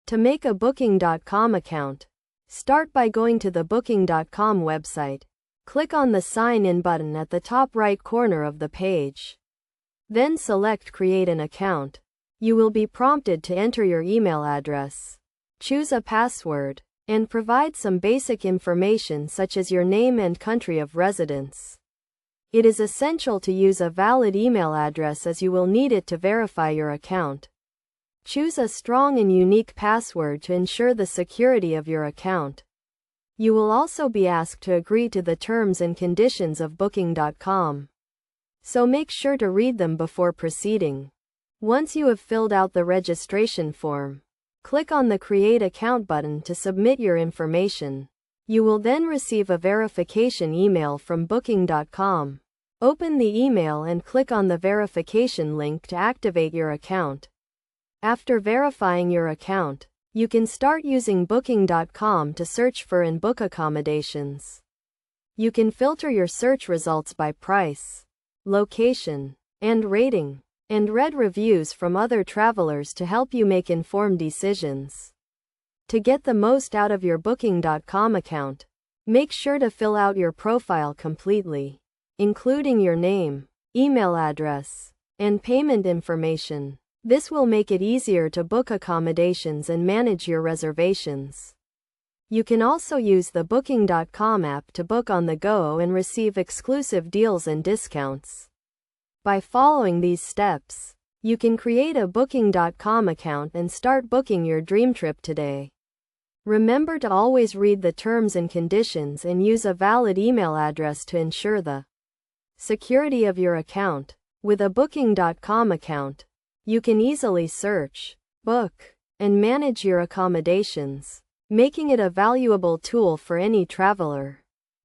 To make a Booking.com account, start by going to the Booking.com website. Click on the Sign In button at the top right corner of the page. Then select Create an account. You will be prompted to enter your email address. Choose a password, and provide some basic information such as your name and country of residence. It is essential to use a valid email address as you will need it to verify your account. Choose a strong and unique password to ensure the security of your account. You will also be asked to agree to the terms and conditions of Booking.com. So make sure to read them before proceeding. Once you have filled out the registration form, click on the Create Account button to submit your information. You will then receive a verification email from Booking.com. Open the email and click on the verification link to activate your account. After verifying your account, you can start using Booking.com to search for and book accommodations. You can filter your search results by price, location, and rating, and read reviews from other travelers to help you make informed decisions. To get the most out of your Booking.com account, make sure to fill out your profile completely, including your name, email address, and payment information. This will make it easier to book accommodations and manage your reservations. You can also use the Booking.com app to book on the go and receive exclusive deals and discounts. By following these steps, you can create a Booking.com account and start booking your dream trip today. Remember to always read the terms and conditions and use a valid email address to ensure the security of your account. With a Booking.com account, you can easily search, book, and manage your accommodations, making it a valuable tool for any traveler.